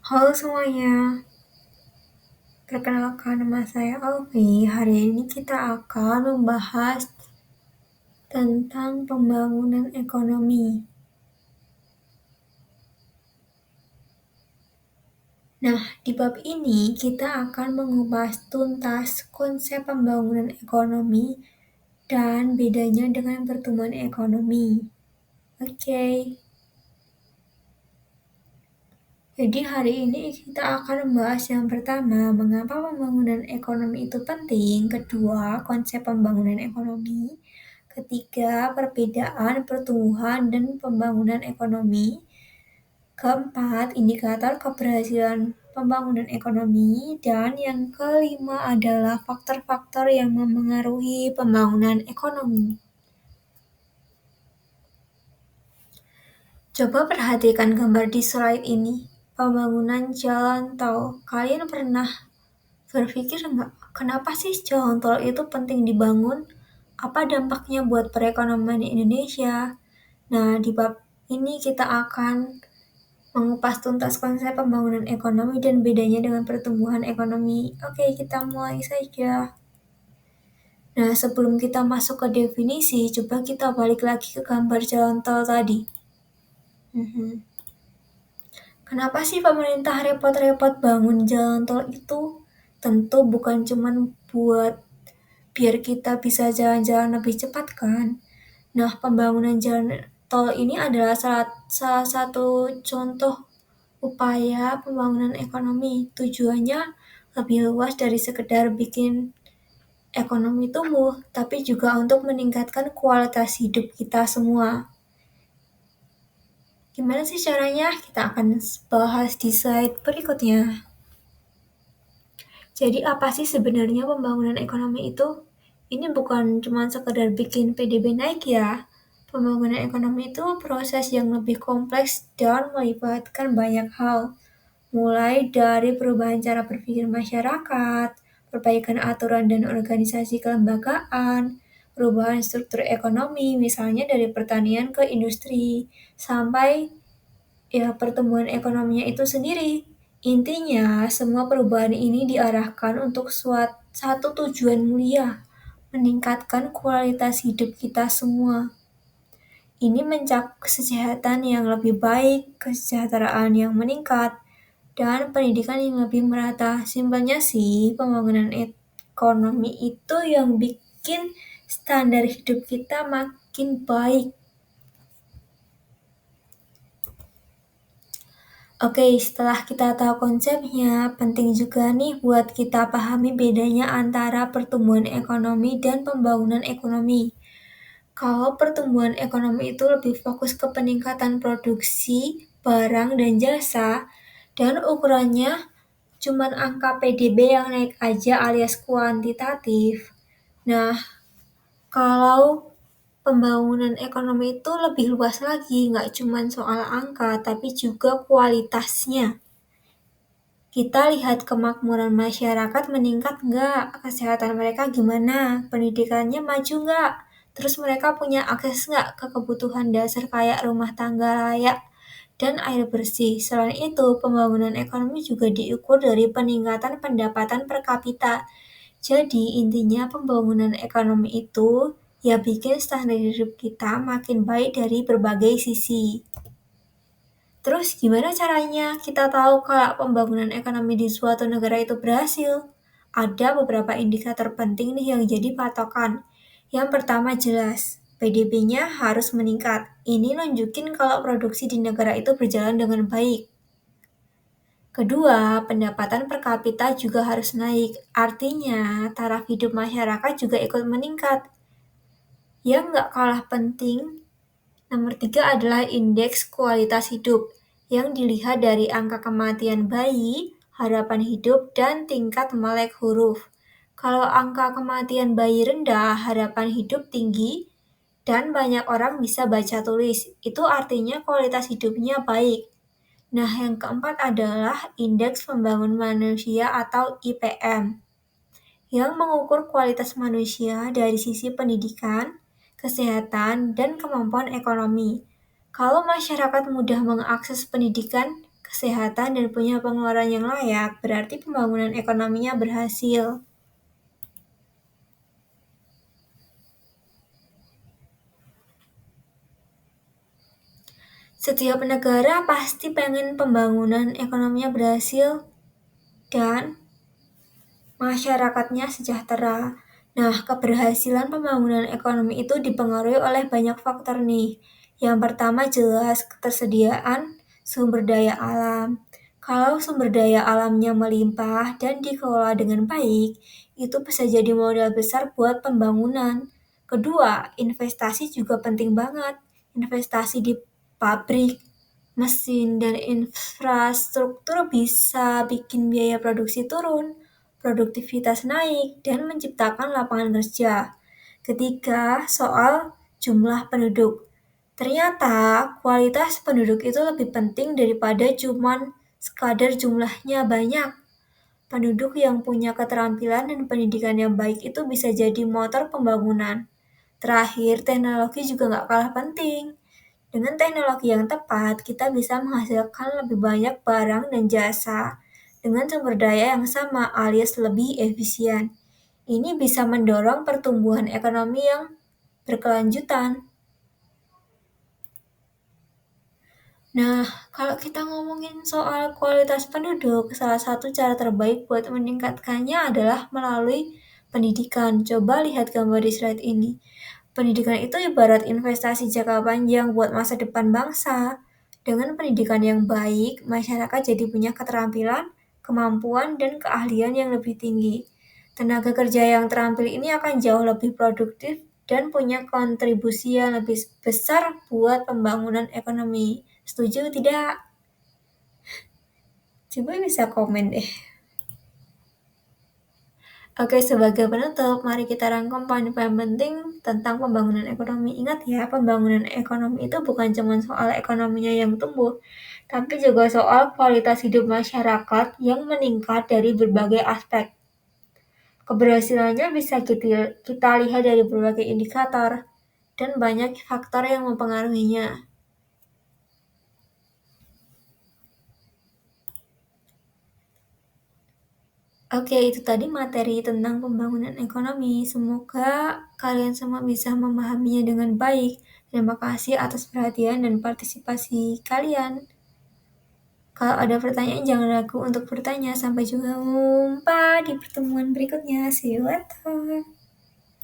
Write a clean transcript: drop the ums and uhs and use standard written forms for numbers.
Halo semuanya, perkenalkan nama saya Alfi. Hari ini kita akan membahas tentang pembangunan ekonomi. Nah, di bab ini kita akan mengupas tuntas konsep pembangunan ekonomi dan bedanya dengan pertumbuhan ekonomi. Oke. Jadi hari ini kita akan membahas yang pertama, mengapa pembangunan ekonomi itu penting. Kedua, konsep pembangunan ekonomi. Ketiga, perbedaan pertumbuhan dan pembangunan ekonomi. Keempat, indikator keberhasilan pembangunan ekonomi. Dan yang kelima adalah faktor-faktor yang memengaruhi pembangunan ekonomi. Coba perhatikan gambar di slide ini. Pembangunan jalan tol. Kalian pernah berpikir nggak, kenapa sih jalan tol itu penting dibangun? Apa dampaknya buat perekonomian Indonesia? Nah, di bab ini kita akan mengupas tuntas konsep pembangunan ekonomi dan bedanya dengan pertumbuhan ekonomi. Oke, kita mulai saja. Nah, sebelum kita masuk ke definisi, coba kita balik lagi ke gambar jalan tol tadi. Kenapa sih pemerintah repot-repot bangun jalan tol itu? Tentu bukan cuma buat biar kita bisa jalan-jalan lebih cepat kan? Nah, pembangunan jalan tol ini adalah salah satu contoh upaya pembangunan ekonomi. Tujuannya lebih luas dari sekedar bikin ekonomi tumbuh, tapi juga untuk meningkatkan kualitas hidup kita semua. Gimana sih caranya? Kita akan bahas di slide berikutnya. Jadi apa sih sebenarnya pembangunan ekonomi itu? Ini bukan cuma sekedar bikin PDB naik ya. Pembangunan ekonomi itu proses yang lebih kompleks dan melibatkan banyak hal. Mulai dari perubahan cara berpikir masyarakat, perbaikan aturan dan organisasi kelembagaan, perubahan struktur ekonomi, misalnya dari pertanian ke industri, sampai pertumbuhan ekonominya itu sendiri. Intinya, semua perubahan ini diarahkan untuk satu tujuan mulia, meningkatkan kualitas hidup kita semua. Ini mencakup kesehatan yang lebih baik, kesejahteraan yang meningkat, dan pendidikan yang lebih merata. Simpelnya sih, pembangunan ekonomi itu yang bikin standar hidup kita makin baik. Oke, setelah kita tahu konsepnya, penting juga nih buat kita pahami bedanya antara pertumbuhan ekonomi dan pembangunan ekonomi. Kalau pertumbuhan ekonomi itu lebih fokus ke peningkatan produksi, barang, dan jasa, dan ukurannya cuma angka PDB yang naik aja alias kuantitatif. Nah, kalau pembangunan ekonomi itu lebih luas lagi, nggak cuma soal angka, tapi juga kualitasnya. Kita lihat kemakmuran masyarakat meningkat nggak, kesehatan mereka gimana, pendidikannya maju nggak, terus mereka punya akses nggak ke kebutuhan dasar kayak rumah tangga layak dan air bersih. Selain itu, pembangunan ekonomi juga diukur dari peningkatan pendapatan per kapita. Jadi, intinya pembangunan ekonomi itu ya bikin standar hidup kita makin baik dari berbagai sisi. Terus gimana caranya kita tahu kalau pembangunan ekonomi di suatu negara itu berhasil? Ada beberapa indikator penting nih yang jadi patokan. Yang pertama jelas, PDB-nya harus meningkat. Ini nunjukin kalau produksi di negara itu berjalan dengan baik. Kedua, pendapatan per kapita juga harus naik. Artinya, taraf hidup masyarakat juga ikut meningkat. Yang nggak kalah penting, nomor 3 adalah indeks kualitas hidup yang dilihat dari angka kematian bayi, harapan hidup, dan tingkat melek huruf. Kalau angka kematian bayi rendah, harapan hidup tinggi, dan banyak orang bisa baca tulis, itu artinya kualitas hidupnya baik. Nah, yang keempat adalah indeks pembangunan manusia atau IPM yang mengukur kualitas manusia dari sisi pendidikan, kesehatan, dan kemampuan ekonomi. Kalau masyarakat mudah mengakses pendidikan, kesehatan, dan punya pengeluaran yang layak, berarti pembangunan ekonominya berhasil. Setiap negara pasti pengen pembangunan ekonominya berhasil dan masyarakatnya sejahtera. Nah, keberhasilan pembangunan ekonomi itu dipengaruhi oleh banyak faktor nih. Yang pertama jelas ketersediaan sumber daya alam. Kalau sumber daya alamnya melimpah dan dikelola dengan baik, itu bisa jadi modal besar buat pembangunan. Kedua, investasi juga penting banget. Investasi di pabrik, mesin, dan infrastruktur bisa bikin biaya produksi turun, produktivitas naik, dan menciptakan lapangan kerja. Ketiga, soal jumlah penduduk. Ternyata kualitas penduduk itu lebih penting daripada cuman sekadar jumlahnya banyak. Penduduk yang punya keterampilan dan pendidikan yang baik itu bisa jadi motor pembangunan. Terakhir, teknologi juga nggak kalah penting. Dengan teknologi yang tepat, kita bisa menghasilkan lebih banyak barang dan jasa dengan sumber daya yang sama alias lebih efisien. Ini bisa mendorong pertumbuhan ekonomi yang berkelanjutan. Nah, kalau kita ngomongin soal kualitas penduduk, salah satu cara terbaik buat meningkatkannya adalah melalui pendidikan. Coba lihat gambar di slide ini. Pendidikan itu ibarat investasi jangka panjang buat masa depan bangsa. Dengan pendidikan yang baik, masyarakat jadi punya keterampilan, kemampuan, dan keahlian yang lebih tinggi. Tenaga kerja yang terampil ini akan jauh lebih produktif dan punya kontribusi yang lebih besar buat pembangunan ekonomi. Setuju tidak? Coba bisa komen deh. Oke, sebagai penutup, mari kita rangkum poin-poin penting tentang pembangunan ekonomi. Ingat ya, pembangunan ekonomi itu bukan cuma soal ekonominya yang tumbuh, tapi juga soal kualitas hidup masyarakat yang meningkat dari berbagai aspek. Keberhasilannya bisa kita lihat dari berbagai indikator dan banyak faktor yang mempengaruhinya. Oke, itu tadi materi tentang pembangunan ekonomi. Semoga kalian semua bisa memahaminya dengan baik. Terima kasih atas perhatian dan partisipasi kalian. Kalau ada pertanyaan, jangan ragu untuk bertanya. Sampai jumpa di pertemuan berikutnya. See you later.